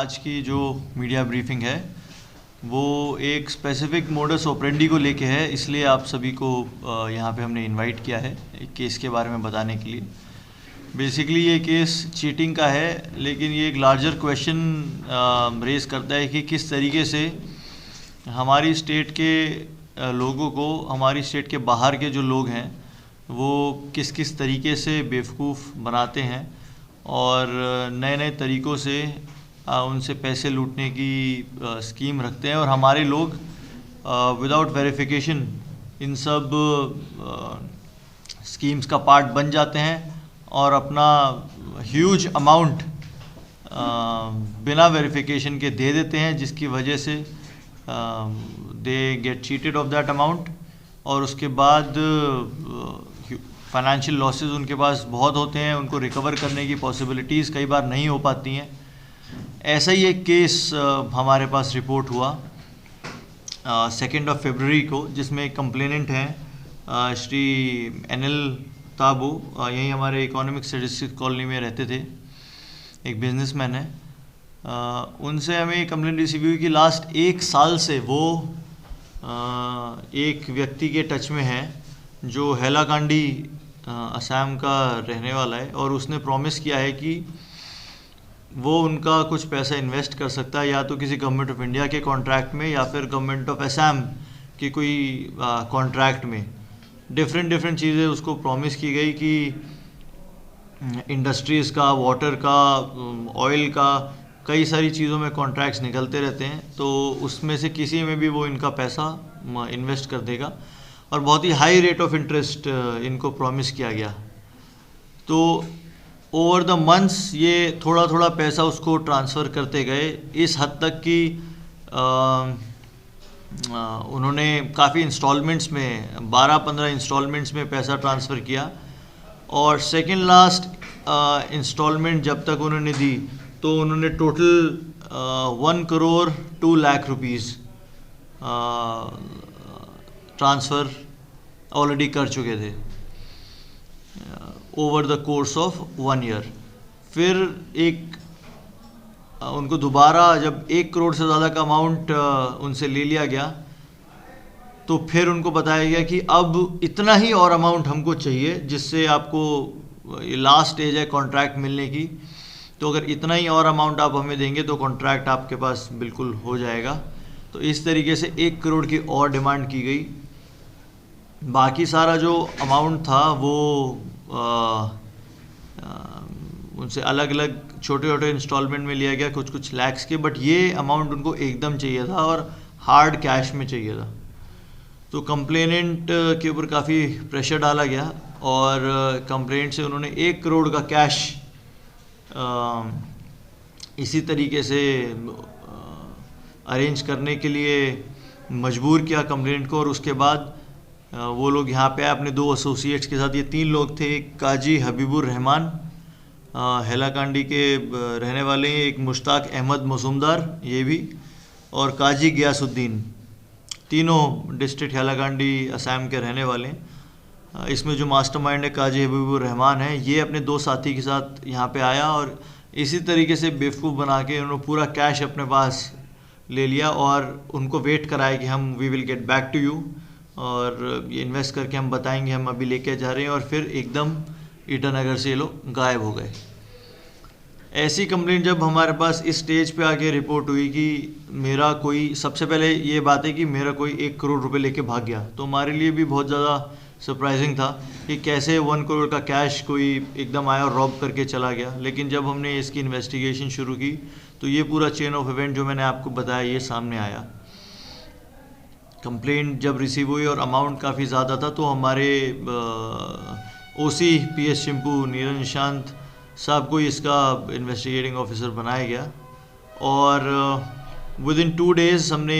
आज की जो मीडिया ब्रीफिंग है वो एक स्पेसिफिक मोडस ऑपरेंडी को लेके है, इसलिए आप सभी को यहाँ पे हमने इनवाइट किया है एक केस के बारे में बताने के लिए। बेसिकली ये केस चीटिंग का है, लेकिन ये एक लार्जर क्वेश्चन रेज करता है कि किस तरीके से हमारी स्टेट के लोगों को, हमारी स्टेट के बाहर के जो लोग हैं वो किस किस तरीके से बेवकूफ़ बनाते हैं और नए नए तरीक़ों से उनसे पैसे लूटने की स्कीम रखते हैं, और हमारे लोग विदाउट वेरिफिकेशन इन सब स्कीम्स का पार्ट बन जाते हैं और अपना ह्यूज अमाउंट बिना वेरिफिकेशन के दे देते हैं, जिसकी वजह से they get cheated of that amount, और उसके बाद फाइनेंशियल लॉसेस उनके पास बहुत होते हैं, उनको रिकवर करने की पॉसिबिलिटीज़ कई बार नहीं हो पाती हैं। ऐसा ही एक केस हमारे पास रिपोर्ट हुआ 2 फरवरी को, जिसमें एक कंप्लेनेंट हैं श्री एनएल ताबू, यहीं हमारे इकोनॉमिक स्टैटिस्टिक्स कॉलोनी में रहते थे, एक बिजनेसमैन है। उनसे हमें कंप्लेंट रिसीव हुई कि लास्ट 1 साल से वो एक व्यक्ति के टच में है जो हैलाकांडी असम का रहने वाला है, और उसने प्रॉमिस किया है कि वो उनका कुछ पैसा इन्वेस्ट कर सकता है, या तो किसी गवर्नमेंट ऑफ इंडिया के कॉन्ट्रैक्ट में या फिर गवर्नमेंट ऑफ असम के कोई कॉन्ट्रैक्ट में। डिफरेंट चीज़ें उसको प्रॉमिस की गई कि इंडस्ट्रीज़ का, वाटर का, ऑयल का, कई सारी चीज़ों में कॉन्ट्रैक्ट्स निकलते रहते हैं, तो उसमें से किसी में भी वो इनका पैसा इन्वेस्ट कर देगा, और बहुत ही हाई रेट ऑफ इंटरेस्ट इनको प्रॉमिस किया गया। तो ओवर द मंथ्स ये थोड़ा थोड़ा पैसा उसको ट्रांसफ़र करते गए, इस हद तक कि उन्होंने काफ़ी इंस्टॉलमेंट्स में 12-15 इंस्टॉलमेंट्स में पैसा ट्रांसफ़र किया, और सेकेंड लास्ट इंस्टॉलमेंट जब तक उन्होंने दी तो उन्होंने total 1 crore 2 lakh rupees transfer already कर चुके थे over the course of 1 year. फिर उनको दोबारा जब 1 करोड़ से ज़्यादा का अमाउंट उनसे ले लिया गया, तो फिर उनको बताया गया कि अब इतना ही और अमाउंट हमको चाहिए, जिससे आपको लास्ट स्टेज है कॉन्ट्रैक्ट मिलने की, तो अगर इतना ही और अमाउंट आप हमें देंगे तो कॉन्ट्रैक्ट आपके पास बिल्कुल हो जाएगा। तो इस तरीके से 1 करोड़ की और डिमांड की गई। बाकी सारा जो अमाउंट था वो उनसे अलग अलग छोटे छोटे इंस्टॉलमेंट में लिया गया, कुछ लैक्स के, बट ये अमाउंट उनको एकदम चाहिए था और हार्ड कैश में चाहिए था। तो कंप्लेनेंट के ऊपर काफ़ी प्रेशर डाला गया, और कंप्लेंट से उन्होंने 1 करोड़ का कैश इसी तरीके से अरेंज करने के लिए मजबूर किया कंप्लेंट को। और उसके बाद वो लोग यहाँ पे आए अपने 2 एसोसिएट्स के साथ। ये 3 लोग थे, एक काजी हबीबुर रहमान हैलाकांडी के रहने वाले हैं, एक मुश्ताक अहमद मजूमदार ये भी, और काजी गयासुद्दीन, तीनों डिस्ट्रिक्ट हैलाकांडी असम के रहने वाले हैं। इसमें जो मास्टरमाइंड है काजी हबीबुर रहमान है, ये अपने 2 साथी के साथ यहाँ पे आया, और इसी तरीके से बेवकूफ़ बना के उन्होंने पूरा कैश अपने पास ले लिया, और उनको वेट कराया कि हम we will get back to you, और ये इन्वेस्ट करके हम बताएंगे हम अभी लेके जा रहे हैं, और फिर एकदम ईटानगर से ये लोग गायब हो गए। ऐसी कंप्लेंट जब हमारे पास इस स्टेज पे आके रिपोर्ट हुई कि मेरा कोई, सबसे पहले ये बात है कि मेरा कोई 1 करोड़ रुपए लेके भाग गया, तो हमारे लिए भी बहुत ज़्यादा सरप्राइजिंग था कि कैसे 1 करोड़ का कैश कोई एकदम आया और रॉब करके चला गया। लेकिन जब हमने इसकी इन्वेस्टिगेशन शुरू की तो ये पूरा चेन ऑफ इवेंट जो मैंने आपको बताया ये सामने आया। कंप्लेंट जब रिसीव हुई और अमाउंट काफ़ी ज़्यादा था, तो हमारे ओसी पीएस चिंपू नीरज निशांत साहब को इसका इन्वेस्टिगेटिंग ऑफिसर बनाया गया, और विद इन 2 डेज़ हमने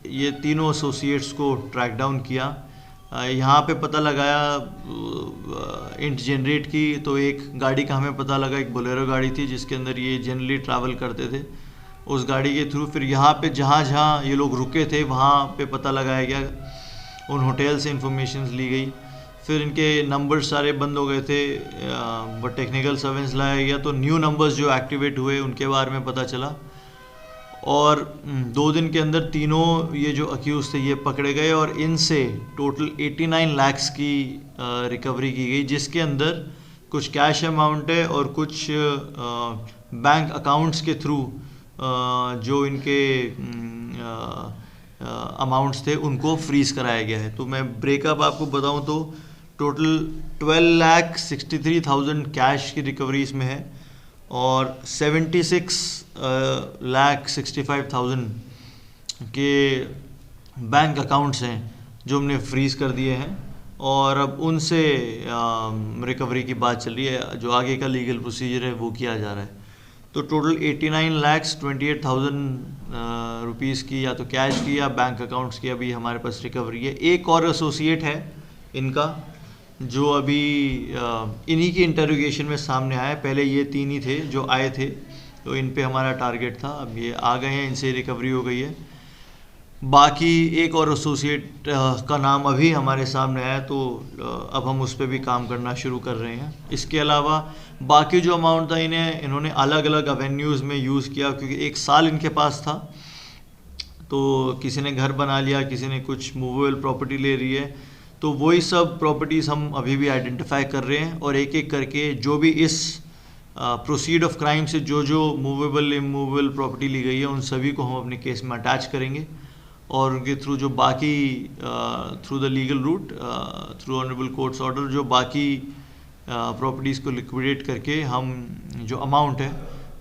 ये तीनों एसोसिएट्स को ट्रैक डाउन किया। यहाँ पे पता लगाया इंट जनरेट की, तो एक गाड़ी का हमें पता लगा, एक बोलेरो गाड़ी थी जिसके अंदर ये जनरली ट्रैवल करते थे। उस गाड़ी के थ्रू फिर यहाँ पे जहाँ जहाँ ये लोग रुके थे वहाँ पे पता लगाया गया, उन होटल से इंफॉर्मेशन ली गई। फिर इनके नंबर सारे बंद हो गए थे, बट टेक्निकल सर्वेलेंस लाया गया तो न्यू नंबर्स जो एक्टिवेट हुए उनके बारे में पता चला। और 2 दिन के अंदर तीनों ये जो अक्यूज थे ये पकड़े गए और इनसे टोटल 89 लाख्स की रिकवरी की गई, जिसके अंदर कुछ कैश अमाउंट है और कुछ बैंक अकाउंट्स के थ्रू जो इनके अमाउंट्स थे उनको फ्रीज कराया गया है। तो मैं ब्रेकअप आपको बताऊं तो टोटल 12,63,000 कैश की रिकवरी इसमें है और 76,65,000 के बैंक अकाउंट्स हैं जो हमने फ्रीज कर दिए हैं और अब उनसे रिकवरी की बात चल रही है। जो आगे का लीगल प्रोसीजर है वो किया जा रहा है। तो टोटल 89,28,000 रुपीज़ की या तो कैश की या बैंक अकाउंट्स की अभी हमारे पास रिकवरी है। एक और एसोसिएट है इनका जो अभी इन्हीं की इंटरोगेशन में सामने आया। पहले ये 3 ही थे जो आए थे, तो इन पे हमारा टारगेट था। अब ये आ गए हैं, इनसे रिकवरी हो गई है। बाकी एक और एसोसिएट का नाम अभी हमारे सामने आया, तो अब हम उस पर भी काम करना शुरू कर रहे हैं। इसके अलावा बाकी जो अमाउंट था इन्होंने अलग अलग एवेन्यूज़ में यूज़ किया, क्योंकि 1 साल इनके पास था। तो किसी ने घर बना लिया, किसी ने कुछ मूवेबल प्रॉपर्टी ले रही है, तो वही सब प्रॉपर्टीज़ हम अभी भी आइडेंटिफाई कर रहे हैं और एक एक करके जो भी इस प्रोसीड ऑफ क्राइम से जो मूवेबल इमूवेबल प्रॉपर्टी ली गई है उन सभी को हम अपने केस में अटैच करेंगे और उनके थ्रू जो बाकी through the legal route through honourable courts order जो बाकी प्रॉपर्टीज़ को लिक्विडेट करके हम जो अमाउंट है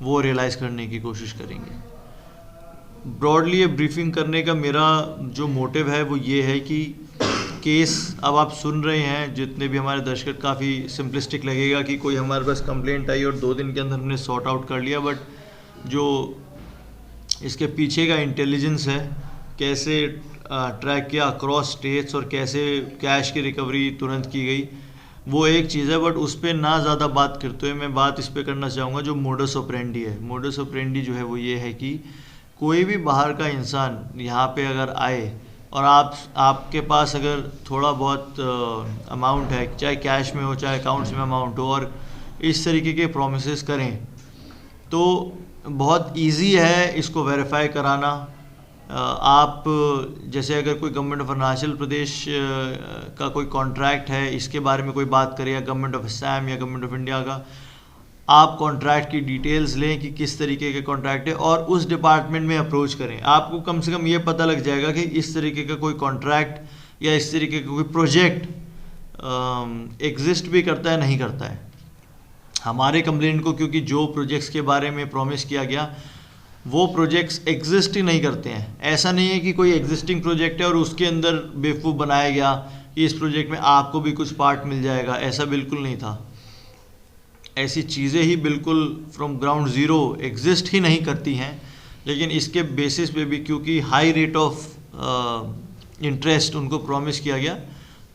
वो रियलाइज़ करने की कोशिश करेंगे। ब्रॉडली ये ब्रीफिंग करने का मेरा जो मोटिव है वो ये है कि केस अब आप सुन रहे हैं, जितने भी हमारे दर्शक, काफ़ी सिंपलिस्टिक लगेगा कि कोई हमारे पास कंप्लेंट आई और 2 दिन के अंदर हमने सॉर्ट आउट कर लिया, बट जो इसके पीछे का इंटेलिजेंस है, कैसे ट्रैक किया अक्रॉस स्टेट्स और कैसे कैश की रिकवरी तुरंत की गई, वो एक चीज़ है। बट उस पर ना ज़्यादा बात करते हुए मैं बात इस पर करना चाहूँगा जो मोडस ऑपरेंडी है। मोडस ऑपरेंडी जो है वो ये है कि कोई भी बाहर का इंसान यहाँ पे अगर आए और आपके पास अगर थोड़ा बहुत अमाउंट है, चाहे कैश में हो चाहे अकाउंट्स में अमाउंट हो, और इस तरीके के प्रोमिसेस करें, तो बहुत इजी है इसको वेरीफाई कराना। आप जैसे अगर कोई गवर्नमेंट ऑफ अरुणाचल प्रदेश का कोई कॉन्ट्रैक्ट है, इसके बारे में कोई बात करे, या गवर्नमेंट ऑफ असम या गवर्नमेंट ऑफ इंडिया का, आप कॉन्ट्रैक्ट की डिटेल्स लें कि किस तरीके के कॉन्ट्रैक्ट है और उस डिपार्टमेंट में अप्रोच करें। आपको कम से कम ये पता लग जाएगा कि इस तरीके का कोई कॉन्ट्रैक्ट या इस तरीके का कोई प्रोजेक्ट एग्जिस्ट भी करता है नहीं करता है। हमारे कंप्लेंट को, क्योंकि जो प्रोजेक्ट्स के बारे में प्रॉमिस किया गया वो प्रोजेक्ट्स एग्जिस्ट ही नहीं करते हैं। ऐसा नहीं है कि कोई एग्जिस्टिंग प्रोजेक्ट है और उसके अंदर बेवकूफ़ बनाया गया कि इस प्रोजेक्ट में आपको भी कुछ पार्ट मिल जाएगा, ऐसा बिल्कुल नहीं था। ऐसी चीज़ें ही बिल्कुल फ्रॉम ग्राउंड ज़ीरो एग्जिस्ट ही नहीं करती हैं। लेकिन इसके बेसिस पे भी क्योंकि हाई रेट ऑफ इंटरेस्ट उनको प्रॉमिस किया गया,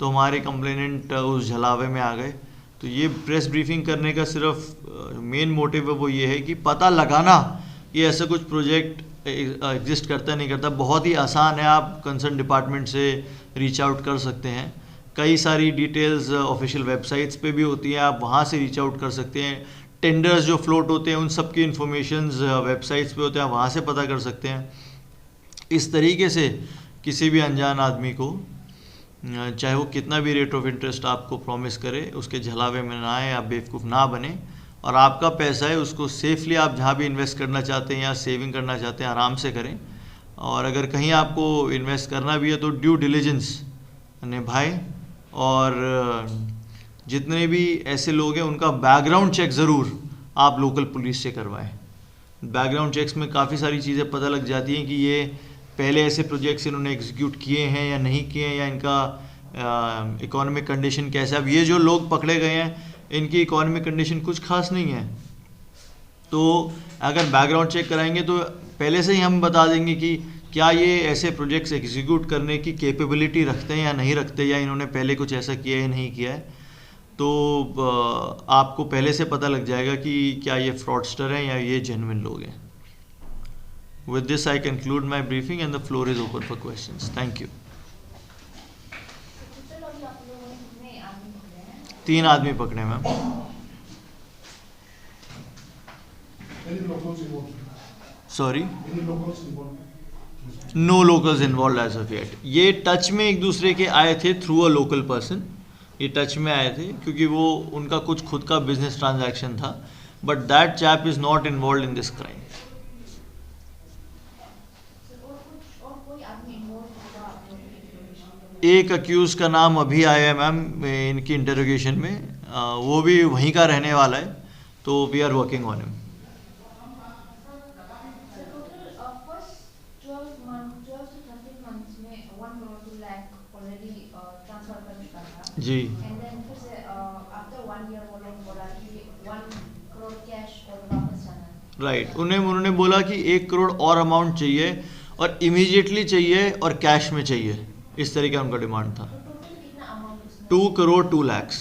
तो हमारे कंप्लेनेंट उस झलावे में आ गए। तो ये प्रेस ब्रीफिंग करने का सिर्फ मेन मोटिव है वो ये है कि पता लगाना कि ऐसा कुछ प्रोजेक्ट एग्जिस्ट करता नहीं करता। बहुत ही आसान है, आप कंसर्न डिपार्टमेंट से रीच आउट कर सकते हैं। कई सारी डिटेल्स ऑफिशियल वेबसाइट्स पे भी होती हैं, आप वहाँ से रीच आउट कर सकते हैं। टेंडर्स जो फ्लोट होते हैं उन सब की इन्फॉर्मेशंस वेबसाइट्स पे होते हैं, वहाँ से पता कर सकते हैं। इस तरीके से किसी भी अनजान आदमी को, चाहे वो कितना भी रेट ऑफ इंटरेस्ट आपको प्रॉमिस करे, उसके झलावे में ना आए, आप बेवकूफ़ ना बने और आपका पैसा है उसको सेफली आप जहाँ भी इन्वेस्ट करना चाहते हैं या सेविंग करना चाहते हैं आराम से करें। और अगर कहीं आपको इन्वेस्ट करना भी है तो ड्यू डिलिजेंस निभाएं और जितने भी ऐसे लोग हैं उनका बैकग्राउंड चेक ज़रूर आप लोकल पुलिस से करवाएं। बैकग्राउंड चेक्स में काफ़ी सारी चीज़ें पता लग जाती हैं कि ये पहले ऐसे प्रोजेक्ट्स इन्होंने एग्जीक्यूट किए हैं या नहीं किए हैं, या इनका इकोनॉमिक कंडीशन कैसा है। अब ये जो लोग पकड़े गए हैं इनकी इकोनॉमिक कंडीशन कुछ खास नहीं है, तो अगर बैकग्राउंड चेक कराएंगे तो पहले से ही हम बता देंगे कि क्या ये ऐसे प्रोजेक्ट्स एग्जीक्यूट करने की कैपेबिलिटी रखते हैं या नहीं रखते, या इन्होंने पहले कुछ ऐसा किया है या नहीं किया है। तो आपको पहले से पता लग जाएगा कि क्या ये फ्रॉडस्टर हैं या ये जेन्युइन लोग हैं। With this I conclude my briefing and the floor is open for questions. Thank you. 3 आदमी पकड़े ma'am. Sorry, Any locals involved? No locals involve as of yet. ये टच में एक दूसरे के आए थे थ्रू अ लोकल पर्सन, ये टच में आए थे क्योंकि वो उनका कुछ खुद का बिजनेस ट्रांजैक्शन था, but that chap is not involve in this crime. एक अक्यूज का नाम अभी आया है मैम इनकी इंटरोगेशन में, वो भी वहीं का रहने वाला है, तो we are working on him. जी राइट, उन्होंने बोला कि 1 करोड़ और अमाउंट चाहिए और इमीडिएटली चाहिए और कैश में चाहिए, इस तरह का उनका डिमांड था। 2 करोड़ 2 लाख।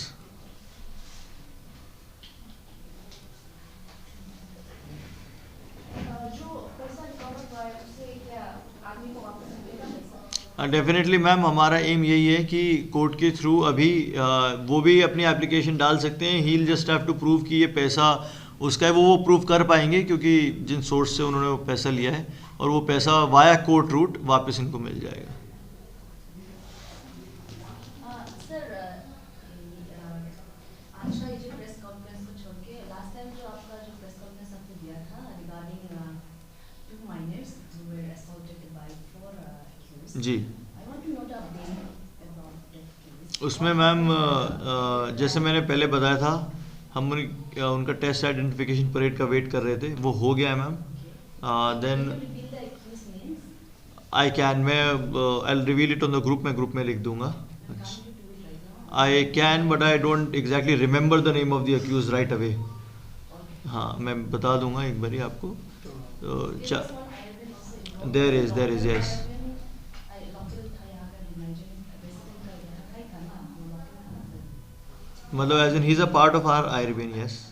डेफिनेटली मैम, हमारा एम यही है कि कोर्ट के थ्रू अभी वो भी अपनी एप्लीकेशन डाल सकते हैं, he will just have to prove कि ये पैसा उसका है, वो प्रूव कर पाएंगे क्योंकि जिन सोर्स से उन्होंने वो पैसा लिया है, और वो पैसा वाया कोर्ट रूट वापस इनको मिल जाएगा। जी, उसमें मैम जैसे मैंने पहले बताया था, हम उनका टेस्ट आइडेंटिफिकेशन परेड का वेट कर रहे थे, वो हो गया है मैम। देन आई कैन, मैं I reveal it on the group, मैं ग्रुप में लिख दूंगा। I can but I don't exactly remember the name of the accuse right away. हाँ, मैं बता दूंगा एक बारी आपको। देयर इज यस, मतलब as in he is a part of our IRBN, yes.